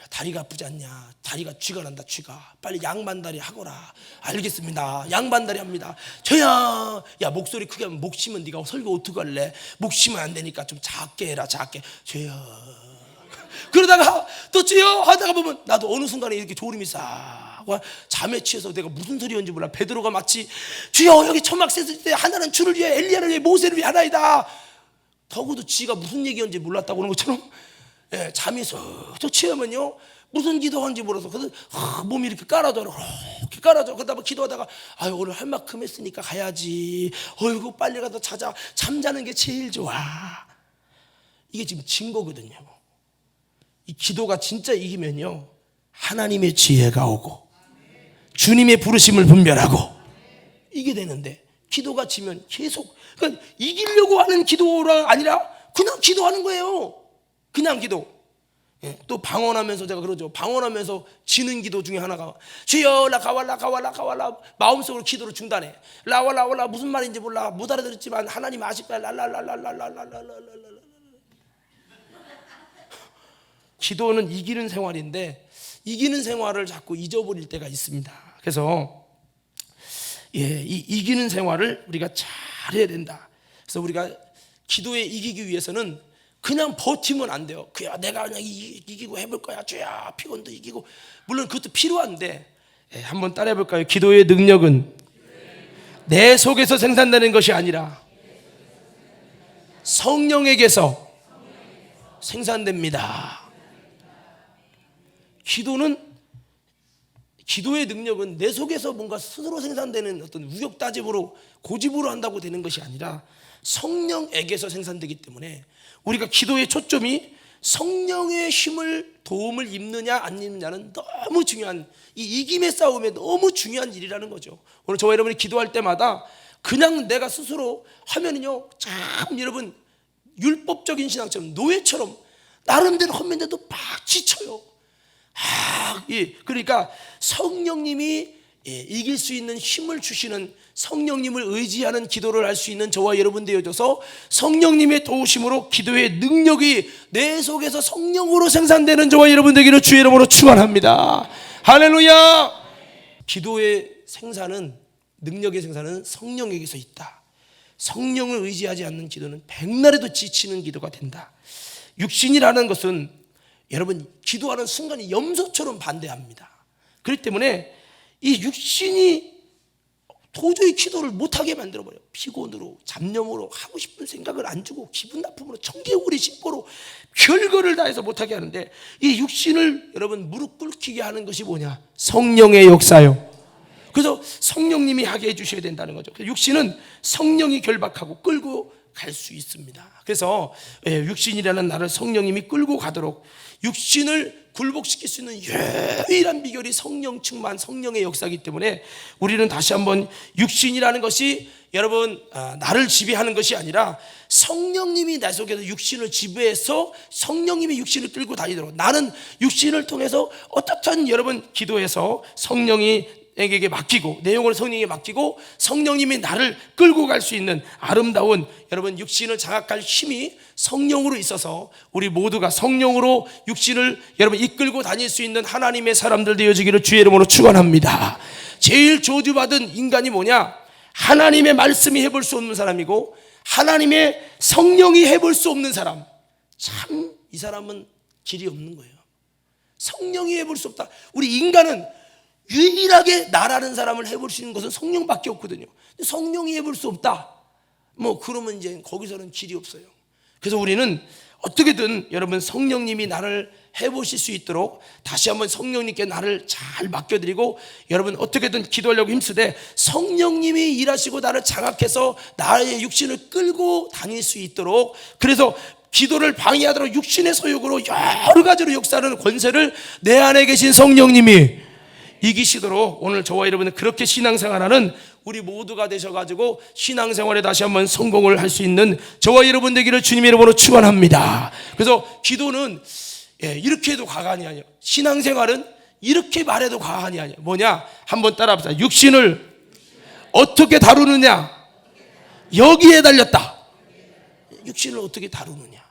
다리가 아프지 않냐, 다리가 쥐가 난다, 쥐가, 빨리 양반다리 하거라. 알겠습니다, 양반다리 합니다. 죄야, 야 목소리 크게 하면, 목 쉬면 네가 설교 어떡할래? 목 쉬면 안 되니까 좀 작게 해라, 작게. 죄야. 그러다가 또 죄야 하다가 보면, 나도 어느 순간에 이렇게 졸음이 싹 와, 잠에 취해서 내가 무슨 소리였는지 몰라. 베드로가 마치, 주여 여기 천막 셌을 때 하나는 주를 위해, 엘리야를 위해, 모세를 위해 하나이다. 더구도 지가 무슨 얘기였는지 몰랐다고 하는 것처럼, 잠이 쏙 취하면요 무슨 기도하는지 몰라서, 그래서 몸이 이렇게 깔아져, 이렇게 깔아져. 그러다 뭐 기도하다가, 오늘 할 만큼 했으니까 가야지, 어이구 빨리 가서 자자. 잠자는 게 제일 좋아. 이게 지금 증거거든요. 이 기도가 진짜 이기면요, 하나님의 지혜가 오고 주님의 부르심을 분별하고 이게 되는데, 기도가 지면 계속, 그러니까 이기려고 하는 기도가 아니라 그냥 기도하는 거예요. 그냥 기도. 또 방언하면서, 제가 그러죠, 방언하면서 지는 기도 중에 하나가 주여 라카왈라 마음속으로 기도를 중단해. 라왈라 무슨 말인지 몰라, 못 알아들었지만 하나님 아실까, 랄랄랄랄랄랄랄랄랄랄. 기도는 이기는 생활인데 이기는 생활을 자꾸 잊어버릴 때가 있습니다. 그래서 이 이기는 생활을 우리가 잘 해야 된다. 그래서 우리가 기도에 이기기 위해서는 그냥 버티면 안 돼요. 그야 내가 그냥 이기고 해볼 거야. 주야 피곤도 이기고, 물론 그것도 필요한데, 한번 따라해 볼까요? 기도의 능력은 내 속에서 생산되는 것이 아니라 성령에게서 생산됩니다. 기도의 능력은 내 속에서 뭔가 스스로 생산되는 어떤 우격다짐으로 고집으로 한다고 되는 것이 아니라 성령에게서 생산되기 때문에, 우리가 기도의 초점이 성령의 힘을, 도움을 입느냐 안 입느냐는 너무 중요한, 이 이김의 싸움에 너무 중요한 일이라는 거죠. 오늘 저와 여러분이 기도할 때마다 그냥 내가 스스로 하면은요, 참 여러분 율법적인 신앙처럼, 노예처럼 나름대로 하면서도 막 지쳐요. 그러니까 성령님이 이길 수 있는 힘을 주시는, 성령님을 의지하는 기도를 할 수 있는 저와 여러분 되어져서 성령님의 도우심으로 기도의 능력이 내 속에서 성령으로 생산되는 저와 여러분 되기를 주의 이름으로 축원합니다. 할렐루야. 기도의 생산은, 능력의 생산은 성령에게서 있다. 성령을 의지하지 않는 기도는 백날에도 지치는 기도가 된다. 육신이라는 것은 여러분 기도하는 순간이 염소처럼 반대합니다. 그렇기 때문에 이 육신이 도저히 기도를 못하게 만들어버려요. 피곤으로, 잡념으로, 하고 싶은 생각을 안 주고, 기분 나쁨으로, 청개구리 심보로 별거를 다 해서 못하게 하는데, 이 육신을 여러분 무릎 꿇히게 하는 것이 뭐냐? 성령의 역사요. 그래서 성령님이 하게 해주셔야 된다는 거죠. 육신은 성령이 결박하고 끌고 갈 수 있습니다. 그래서 육신이라는 나를 성령님이 끌고 가도록, 육신을 굴복시킬 수 있는 유일한 비결이 성령 충만, 성령의 역사이기 때문에 우리는 다시 한번 육신이라는 것이 여러분 나를 지배하는 것이 아니라 성령님이 내 속에서 육신을 지배해서 성령님이 육신을 끌고 다니도록, 나는 육신을 통해서 어떻든 여러분 기도해서 성령이 에게 맡기고, 내용을 성령에게 맡기고 성령님이 나를 끌고 갈 수 있는 아름다운 여러분 육신을 장악할 힘이 성령으로 있어서 우리 모두가 성령으로 육신을 여러분 이끌고 다닐 수 있는 하나님의 사람들 되어지기를 주의 이름으로 축원합니다. 제일 저주받은 인간이 뭐냐? 하나님의 말씀이 해볼 수 없는 사람이고 하나님의 성령이 해볼 수 없는 사람. 참 이 사람은 길이 없는 거예요. 성령이 해볼 수 없다. 우리 인간은 유일하게 나라는 사람을 해볼 수 있는 것은 성령밖에 없거든요. 성령이 해볼 수 없다, 그러면 이제 거기서는 길이 없어요. 그래서 우리는 어떻게든 여러분 성령님이 나를 해보실 수 있도록 다시 한번 성령님께 나를 잘 맡겨드리고, 여러분 어떻게든 기도하려고 힘쓰되 성령님이 일하시고 나를 장악해서 나의 육신을 끌고 다닐 수 있도록, 그래서 기도를 방해하도록 육신의 소욕으로 여러 가지로 역사하는 권세를 내 안에 계신 성령님이 이기시도록, 오늘 저와 여러분은 그렇게 신앙생활하는 우리 모두가 되셔가지고 신앙생활에 다시 한번 성공을 할 수 있는 저와 여러분 되기를 주님의 이름으로 축원합니다. 그래서 기도는 이렇게 해도 과간이 아니에요. 신앙생활은 이렇게 말해도 과간이 아니에요. 뭐냐? 한번 따라합시다. 육신을 어떻게 다루느냐, 여기에 달렸다. 육신을 어떻게 다루느냐.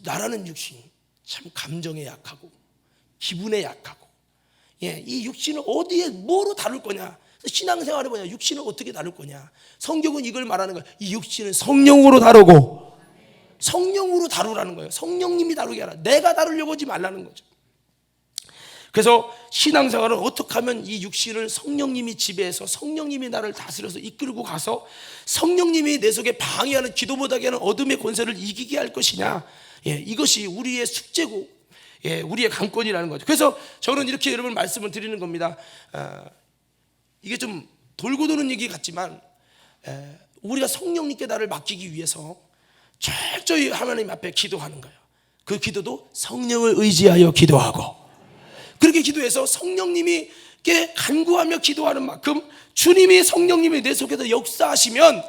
나라는 육신이 참 감정에 약하고 기분에 약하고, 이 육신을 어디에 뭐로 다룰 거냐. 신앙생활이 뭐냐? 육신을 어떻게 다룰 거냐. 성경은 이걸 말하는 거예요. 이 육신은 성령으로 다루고, 성령으로 다루라는 거예요. 성령님이 다루게 하라. 내가 다루려고 하지 말라는 거죠. 그래서 신앙생활은 어떻게 하면 이 육신을 성령님이 지배해서 성령님이 나를 다스려서 이끌고 가서 성령님이 내 속에 방해하는, 기도 못하게 하는 어둠의 권세를 이기게 할 것이냐. 이것이 우리의 숙제고 우리의 관건이라는 거죠. 그래서 저는 이렇게 여러분 말씀을 드리는 겁니다. 이게 좀 돌고 도는 얘기 같지만 우리가 성령님께 나를 맡기기 위해서 철저히 하나님 앞에 기도하는 거예요. 그 기도도 성령을 의지하여 기도하고, 그렇게 기도해서 성령님께 간구하며 기도하는 만큼 주님이 성령님이 내 속에서 역사하시면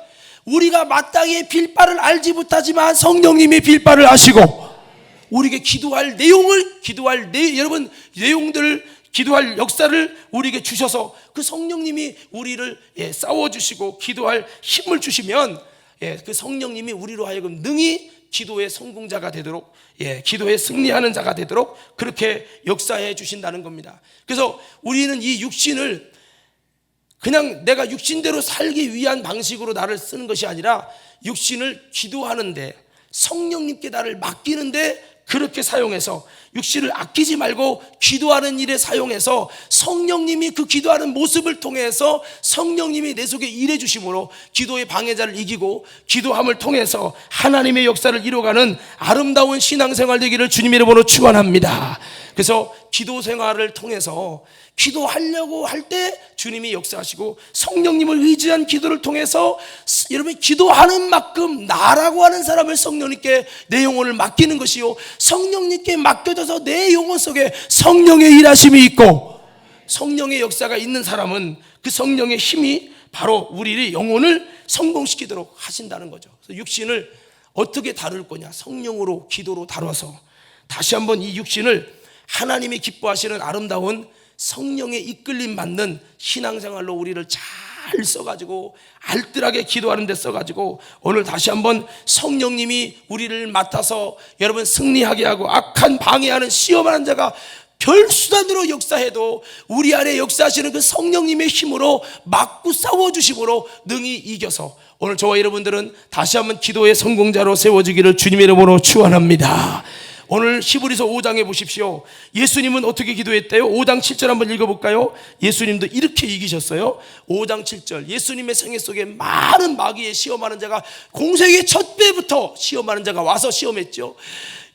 우리가 마땅히 빌 바를 알지 못하지만 성령님이 빌 바를 아시고 우리에게 기도할 내용을 여러분 내용들을 기도할 역사를 우리에게 주셔서 그 성령님이 우리를 싸워주시고 기도할 힘을 주시면 그 성령님이 우리로 하여금 능히 기도의 성공자가 되도록 기도에 승리하는 자가 되도록 그렇게 역사해 주신다는 겁니다. 그래서 우리는 이 육신을 그냥 내가 육신대로 살기 위한 방식으로 나를 쓰는 것이 아니라 육신을 기도하는데 성령님께 나를 맡기는데 그렇게 사용해서 육신을 아끼지 말고 기도하는 일에 사용해서 성령님이 그 기도하는 모습을 통해서 성령님이 내 속에 일해 주심으로 기도의 방해자를 이기고 기도함을 통해서 하나님의 역사를 이루어가는 아름다운 신앙생활 되기를 주님의 이름으로 축원합니다. 그래서 기도 생활을 통해서 기도하려고 할 때 주님이 역사하시고 성령님을 의지한 기도를 통해서 여러분이 기도하는 만큼 나라고 하는 사람을 성령님께 내 영혼을 맡기는 것이요 성령님께 맡겨져서 내 영혼 속에 성령의 일하심이 있고 성령의 역사가 있는 사람은 그 성령의 힘이 바로 우리의 영혼을 성공시키도록 하신다는 거죠. 그래서 육신을 어떻게 다룰 거냐? 성령으로 기도로 다뤄서 다시 한번 이 육신을 하나님이 기뻐하시는 아름다운 성령의 이끌림 받는 신앙생활로 우리를 잘 써가지고 알뜰하게 기도하는 데 써가지고 오늘 다시 한번 성령님이 우리를 맡아서 여러분 승리하게 하고 악한 방해하는 시험하는 자가 별수단으로 역사해도 우리 안에 역사하시는 그 성령님의 힘으로 막고 싸워주심으로 능히 이겨서 오늘 저와 여러분들은 다시 한번 기도의 성공자로 세워지기를 주님의 이름으로 축원합니다. 오늘 히브리서 5장에 보십시오. 예수님은 어떻게 기도했대요? 5장 7절 한번 읽어볼까요? 예수님도 이렇게 이기셨어요. 5장 7절 예수님의 생애 속에 많은 마귀에 시험하는 자가 공생의 첫 배부터 시험하는 자가 와서 시험했죠.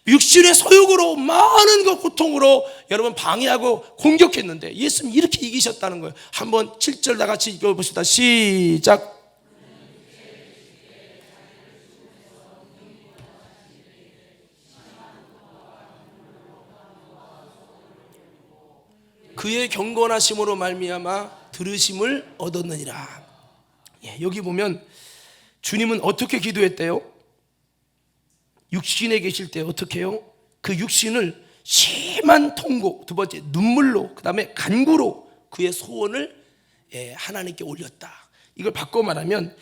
육신의 소욕으로 많은 것 고통으로 여러분 방해하고 공격했는데 예수님 이렇게 이기셨다는 거예요. 한번 7절 다 같이 읽어봅시다. 시작. 그의 경건하심으로 말미암아 들으심을 얻었느니라. 여기 보면 주님은 어떻게 기도했대요? 육신에 계실 때 어떻게 해요? 그 육신을 심한 통고, 두 번째 눈물로, 그 다음에 간구로 그의 소원을 하나님께 올렸다. 이걸 바꿔 말하면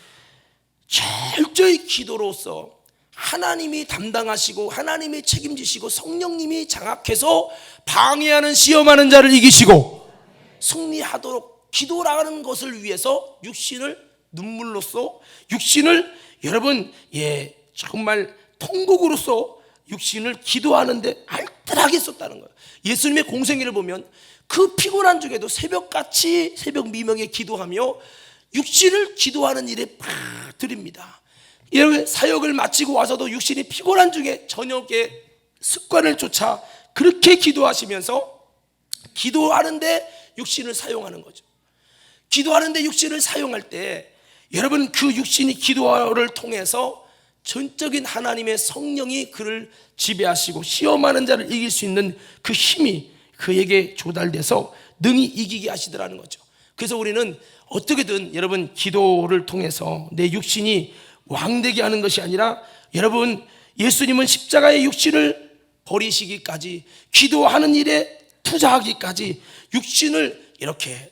철저히 기도로서 하나님이 담당하시고 하나님이 책임지시고 성령님이 장악해서 방해하는 시험하는 자를 이기시고 승리하도록 기도라는 것을 위해서 육신을 눈물로써 육신을 여러분 정말 통곡으로써 육신을 기도하는데 알뜰하게 썼다는 거예요. 예수님의 공생애를 보면 그 피곤한 중에도 새벽같이 새벽 미명에 기도하며 육신을 기도하는 일에 팍 드립니다. 여러분 사역을 마치고 와서도 육신이 피곤한 중에 저녁에 습관을 쫓아 그렇게 기도하시면서 기도하는데 육신을 사용하는 거죠. 기도하는데 육신을 사용할 때 여러분 그 육신이 기도를 통해서 전적인 하나님의 성령이 그를 지배하시고 시험하는 자를 이길 수 있는 그 힘이 그에게 조달돼서 능히 이기게 하시더라는 거죠. 그래서 우리는 어떻게든 여러분 기도를 통해서 내 육신이 왕되게 하는 것이 아니라 여러분 예수님은 십자가의 육신을 버리시기까지 기도하는 일에 투자하기까지 육신을 이렇게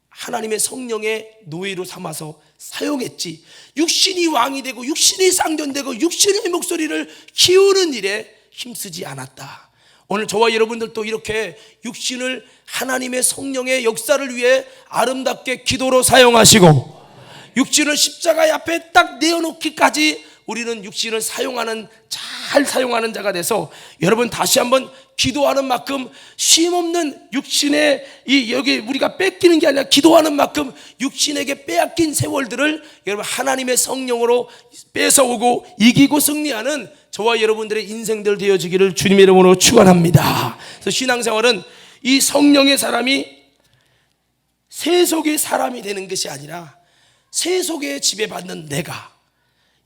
하나님의 성령의 노예로 삼아서 사용했지 육신이 왕이 되고 육신이 상전되고 육신의 목소리를 키우는 일에 힘쓰지 않았다. 오늘 저와 여러분들도 이렇게 육신을 하나님의 성령의 역사를 위해 아름답게 기도로 사용하시고 육신을 십자가의 앞에 딱 내어놓기까지 우리는 육신을 잘 사용하는 자가 돼서 여러분 다시 한번 기도하는 만큼 쉼없는 육신의 여기 우리가 뺏기는 게 아니라 기도하는 만큼 육신에게 빼앗긴 세월들을 여러분 하나님의 성령으로 뺏어오고 이기고 승리하는 저와 여러분들의 인생들 되어지기를 주님의 이름으로 축원합니다. 그래서 신앙생활은 이 성령의 사람이 세속의 사람이 되는 것이 아니라 세속에 지배받는 내가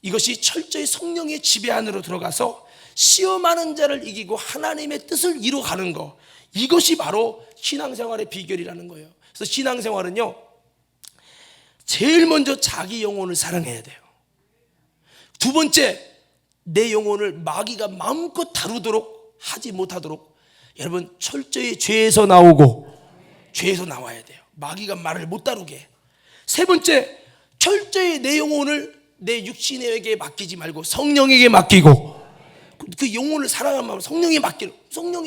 이것이 철저히 성령의 지배 안으로 들어가서 시험하는 자를 이기고 하나님의 뜻을 이루어가는 것, 이것이 바로 신앙생활의 비결이라는 거예요. 그래서 신앙생활은요, 제일 먼저 자기 영혼을 사랑해야 돼요. 두 번째, 내 영혼을 마귀가 마음껏 다루도록 하지 못하도록 여러분 철저히 죄에서 나오고 죄에서 나와야 돼요. 마귀가 말을 못 다루게. 세 번째, 철저히 내 영혼을 내 육신에게 맡기지 말고 성령에게 맡기고, 그 영혼을 사랑하는 마음으로 성령에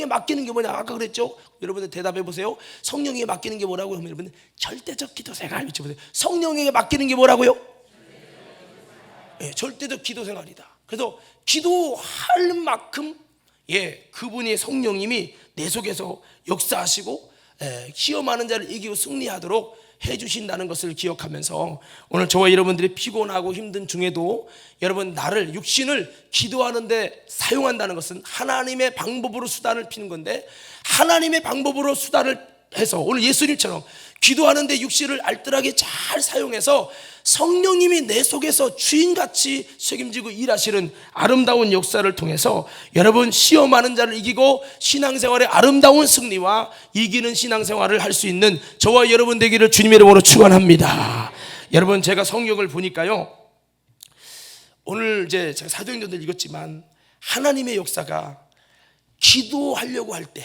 맡기는 게 뭐냐? 아까 그랬죠? 여러분들 대답해 보세요. 성령에게 맡기는 게 뭐라고요? 여러분 절대적 기도 생활 외쳐보세요. 성령에게 맡기는 게 뭐라고요? 예, 절대적 기도 생활이다. 그래서 기도할 만큼 그분의 성령님이 내 속에서 역사하시고 시험하는 자를 이기고 승리하도록 해주신다는 것을 기억하면서 오늘 저와 여러분들이 피곤하고 힘든 중에도 여러분 나를 육신을 기도하는데 사용한다는 것은 하나님의 방법으로 수단을 피는 건데, 하나님의 방법으로 수단을 해서 오늘 예수님처럼 기도하는데 육신을 알뜰하게 잘 사용해서 성령님이 내 속에서 주인같이 책임지고 일하시는 아름다운 역사를 통해서 여러분 시험하는 자를 이기고 신앙생활의 아름다운 승리와 이기는 신앙생활을 할 수 있는 저와 여러분 되기를 주님의 이름으로 축원합니다. 여러분 제가 성경을 보니까요, 오늘 이제 제가 사도행전을 읽었지만 하나님의 역사가 기도하려고 할 때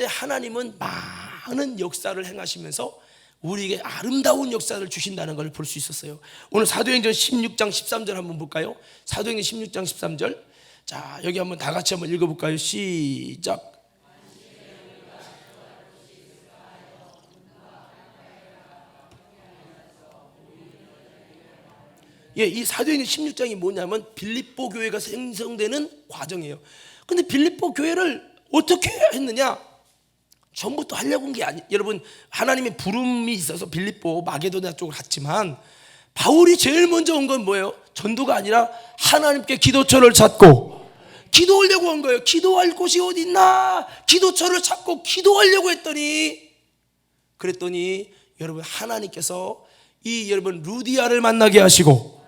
하나님은 많은 역사를 행하시면서 우리에게 아름다운 역사를 주신다는 걸 볼 수 있었어요. 오늘 사도행전 16장 13절 한번 볼까요? 사도행전 16장 13절. 자, 여기 한번 다 같이 한번 읽어볼까요? 시작. 이 사도행전 16장이 뭐냐면 빌립보 교회가 생성되는 과정이에요. 근데 빌립보 교회를 어떻게 했느냐? 전부터 하려고 한 게 아니, 여러분 하나님의 부름이 있어서 빌립보 마게도냐 쪽으로 갔지만 바울이 제일 먼저 온 건 뭐예요? 전도가 아니라 하나님께 기도처를 찾고 기도하려고 한 거예요. 기도할 곳이 어디 있나? 기도처를 찾고 기도하려고 그랬더니 여러분 하나님께서 이 여러분 루디아를 만나게 하시고,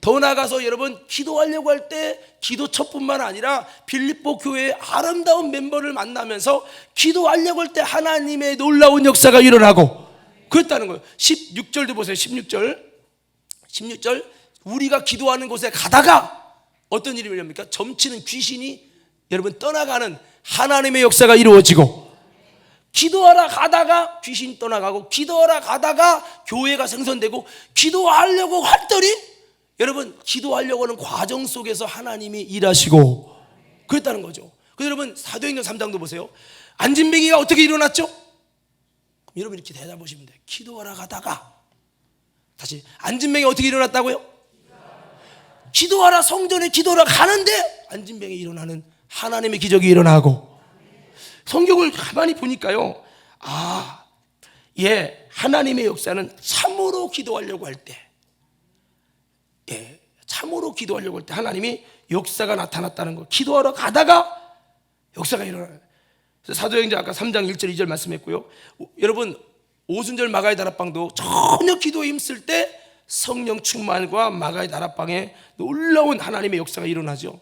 더 나아가서 여러분 기도하려고 할 때 기도처뿐만 아니라 빌립보 교회의 아름다운 멤버를 만나면서 기도하려고 할 때 하나님의 놀라운 역사가 일어나고 그랬다는 거예요. 16절도 보세요. 16절 우리가 기도하는 곳에 가다가 어떤 일이 일어납니까? 점치는 귀신이 여러분 떠나가는 하나님의 역사가 이루어지고, 기도하러 가다가 귀신이 떠나가고, 기도하러 가다가 교회가 생성되고, 기도하려고 했더니 여러분 기도하려고 하는 과정 속에서 하나님이 일하시고 그랬다는 거죠. 그래서 여러분 사도행전 3장도 보세요. 안진뱅이가 어떻게 일어났죠? 여러분 이렇게 대답하시면 돼요. 기도하러 가다가. 다시, 안진뱅이 어떻게 일어났다고요? 기도하러 성전에 기도하러 가는데 안진뱅이 일어나는 하나님의 기적이 일어나고. 성경을 가만히 보니까요, 하나님의 역사는 참으로 기도하려고 할 때, 참으로 기도하려고 할 때 하나님이 역사가 나타났다는 거. 기도하러 가다가 역사가 일어나요. 사도행전 아까 3장 1절 2절 말씀했고요. 여러분 오순절 마가의 다락방도 전혀 기도에 힘쓸 때 성령 충만과 마가의 다락방에 놀라운 하나님의 역사가 일어나죠.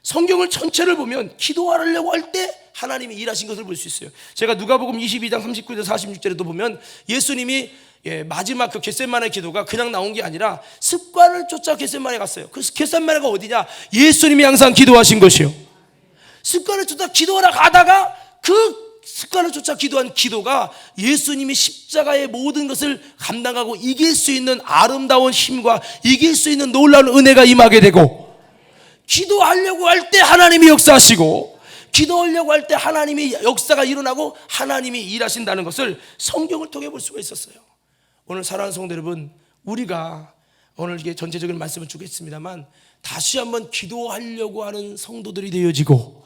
성경을 전체를 보면 기도하려고 할 때 하나님이 일하신 것을 볼 수 있어요. 제가 누가복음 22장 39절 46절에도 보면 예수님이 마지막 그 겟세마네 기도가 그냥 나온 게 아니라 습관을 쫓아 겟세마네 갔어요. 그 겟세마네가 어디냐? 예수님이 항상 기도하신 것이요. 습관을 쫓아 기도하러 가다가 그 습관을 쫓아 기도한 기도가 예수님이 십자가의 모든 것을 감당하고 이길 수 있는 아름다운 힘과 이길 수 있는 놀라운 은혜가 임하게 되고, 기도하려고 할 때 하나님이 역사하시고, 기도하려고 할 때 하나님이 역사가 일어나고 하나님이 일하신다는 것을 성경을 통해 볼 수가 있었어요. 오늘 사랑하는 성도 여러분, 우리가 오늘 이게 전체적인 말씀을 주겠습니다만 다시 한번 기도하려고 하는 성도들이 되어지고,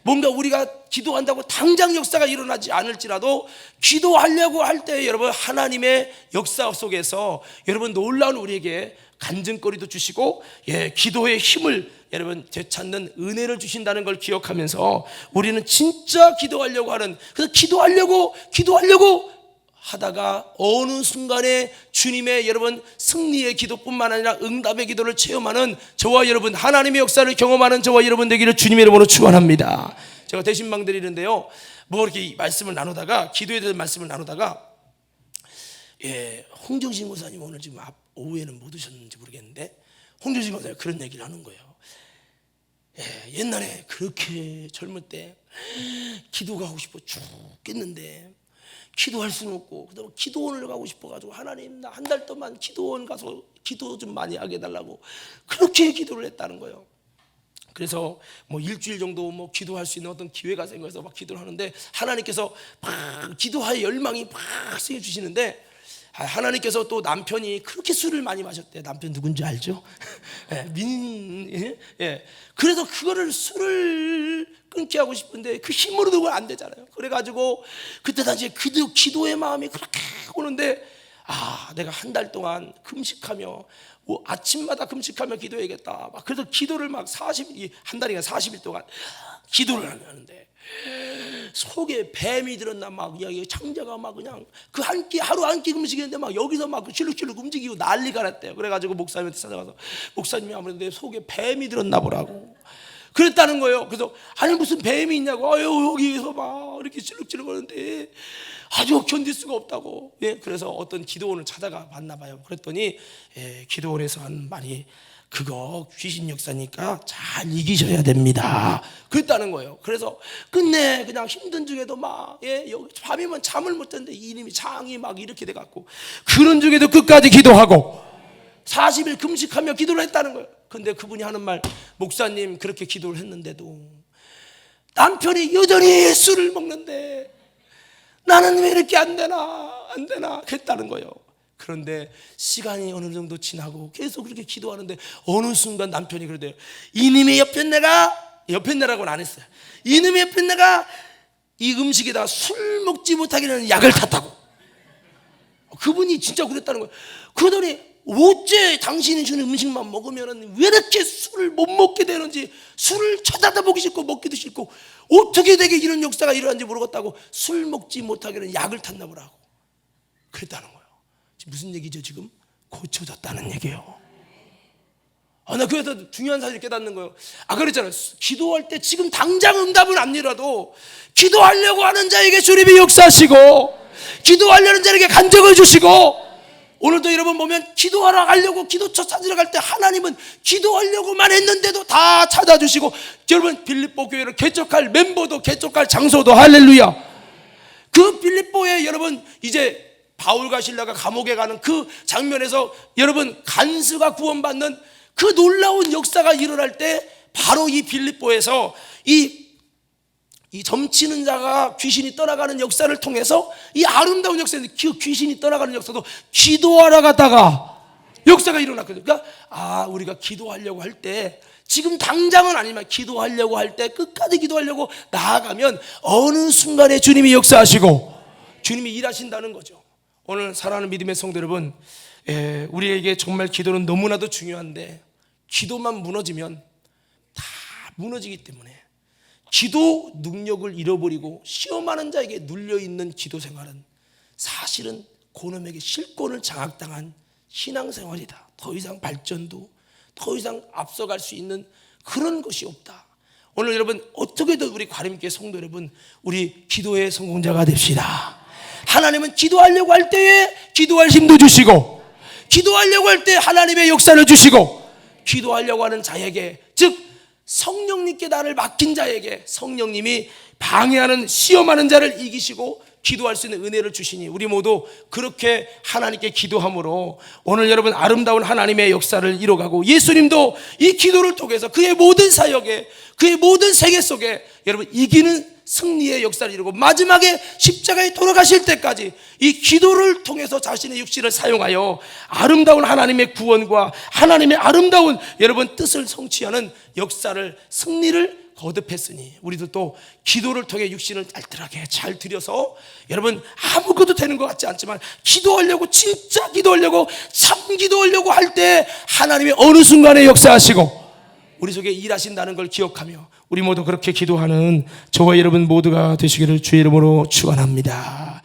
뭔가 우리가 기도한다고 당장 역사가 일어나지 않을지라도 기도하려고 할 때 여러분 하나님의 역사 속에서 여러분 놀라운 우리에게 간증거리도 주시고 기도의 힘을 여러분 되찾는 은혜를 주신다는 걸 기억하면서 우리는 진짜 기도하려고 하는, 그래서 기도하려고 하다가 어느 순간에 주님의 여러분 승리의 기도뿐만 아니라 응답의 기도를 체험하는 저와 여러분, 하나님의 역사를 경험하는 저와 여러분 되기를 주님의 이름으로 축원합니다. 제가 대신방 드리는데요, 뭐 이렇게 말씀을 나누다가, 기도에 대한 말씀을 나누다가, 홍정신 목사님 오늘 지금 오후에는 못 오셨는지 모르겠는데, 홍정신 목사님 그런 얘기를 하는 거예요. 옛날에 그렇게 젊을 때 기도가 하고 싶어 죽겠는데 기도할 수는 없고, 그다음에 기도원을 가고 싶어가지고 하나님 나 한 달 동안 기도원 가서 기도 좀 많이 하게 해달라고 그렇게 기도를 했다는 거예요. 그래서 뭐 일주일 정도 뭐 기도할 수 있는 어떤 기회가 생겨서 막 기도를 하는데, 하나님께서 막 기도할 열망이 막 생겨 주시는데, 하나님께서 또 남편이 그렇게 술을 많이 마셨대요. 남편 누군지 알죠? 그래서 그거를 술을 끊게 하고 싶은데 그 힘으로도 그건 안 되잖아요. 그래가지고 그때 당시에 기도의 마음이 그렇게 오는데, 내가 한 달 동안 금식하며 뭐 아침마다 금식하며 기도해야겠다. 막 그래서 기도를 막 한 달이가 40일 동안 기도를 하는데, 속에 뱀이 들었나 막 창자가 막 그냥 그 한 끼 하루 한 끼 금식했는데 막 여기서 막 실룩실룩 움직이고 난리가 났대요. 그래가지고 목사님한테 찾아가서, 목사님이 아무래도 내 속에 뱀이 들었나 보라고 그랬다는 거예요. 그래서 아니 무슨 뱀이 있냐고, 여기서 막 이렇게 실룩실룩 하는데 아주 견딜 수가 없다고. 그래서 어떤 기도원을 찾아가 봤나 봐요. 그랬더니 기도원에서 한 말이, 그거 귀신 역사니까 잘 이기셔야 됩니다 그랬다는 거예요. 그래서 끝내 그냥 힘든 중에도 막 밤이면 잠을 못 자는데 이님이 장이 막 이렇게 돼갖고, 그런 중에도 끝까지 기도하고 40일 금식하며 기도를 했다는 거예요. 근데 그분이 하는 말, 목사님 그렇게 기도를 했는데도 남편이 여전히 술을 먹는데 나는 왜 이렇게 안 되나 했다는 거예요. 그런데 시간이 어느 정도 지나고 계속 그렇게 기도하는데 어느 순간 남편이 그러대요. 이님의 옆에 내라고는 안 했어요. 이님의 옆에 내가 이 음식에다 술 먹지 못하게 하는 약을 탔다고. 그분이 진짜 그랬다는 거예요. 그러더니 어째 당신이 주는 음식만 먹으면 왜 이렇게 술을 못 먹게 되는지, 술을 쳐다보기 싫고 먹기도 싫고 어떻게 되게 이런 역사가 일어난지 모르겠다고 술 먹지 못하게 하는 약을 탔나 보라고 그랬다는 거예요. 무슨 얘기죠 지금? 고쳐졌다는 얘기예요. 나 그래서 중요한 사실을 깨닫는 거예요. 그랬잖아요. 기도할 때 지금 당장 응답은 아니라도 기도하려고 하는 자에게 주님이 역사하시고, 기도하려는 자에게 간증을 주시고, 오늘도 여러분 보면 기도하러 가려고 기도처 찾으러 갈 때 하나님은 기도하려고만 했는데도 다 찾아주시고, 여러분 빌립보 교회를 개척할 멤버도 개척할 장소도, 할렐루야. 그 빌립보에 여러분 이제 바울과 실라가 감옥에 가는 그 장면에서 여러분 간수가 구원받는 그 놀라운 역사가 일어날 때, 바로 이 빌립보에서 이 점치는 자가 귀신이 떠나가는 역사를 통해서, 이 아름다운 역사인데 그 귀신이 떠나가는 역사도 기도하러 가다가 역사가 일어났거든요. 그러니까 우리가 기도하려고 할 때, 지금 당장은 아니지만 기도하려고 할 때, 끝까지 기도하려고 나아가면 어느 순간에 주님이 역사하시고 주님이 일하신다는 거죠. 오늘 사랑하는 믿음의 성도 여러분, 우리에게 정말 기도는 너무나도 중요한데, 기도만 무너지면 다 무너지기 때문에 기도 능력을 잃어버리고 시험하는 자에게 눌려있는 기도 생활은 사실은 그놈에게 실권을 장악당한 신앙생활이다. 더 이상 발전도, 더 이상 앞서갈 수 있는 그런 것이 없다. 오늘 여러분 어떻게든 우리 과림교회 성도 여러분, 우리 기도의 성공자가 됩시다. 하나님은 기도하려고 할 때에 기도할 힘도 주시고, 기도하려고 할 때 하나님의 역사를 주시고, 기도하려고 하는 자에게, 즉 성령님께 나를 맡긴 자에게 성령님이 방해하는, 시험하는 자를 이기시고 기도할 수 있는 은혜를 주시니, 우리 모두 그렇게 하나님께 기도함으로 오늘 여러분 아름다운 하나님의 역사를 이뤄가고, 예수님도 이 기도를 통해서 그의 모든 사역에, 그의 모든 세계 속에 여러분 이기는 승리의 역사를 이루고 마지막에 십자가에 돌아가실 때까지 이 기도를 통해서 자신의 육신을 사용하여 아름다운 하나님의 구원과 하나님의 아름다운 여러분 뜻을 성취하는 역사를, 승리를 거듭했으니, 우리도 또 기도를 통해 육신을 알뜰하게 잘 들여서 여러분 아무것도 되는 것 같지 않지만 기도하려고, 진짜 기도하려고, 참 기도하려고 할 때 하나님의 어느 순간에 역사하시고 우리 속에 일하신다는 걸 기억하며 우리 모두 그렇게 기도하는 저와 여러분 모두가 되시기를 주의 이름으로 축원합니다.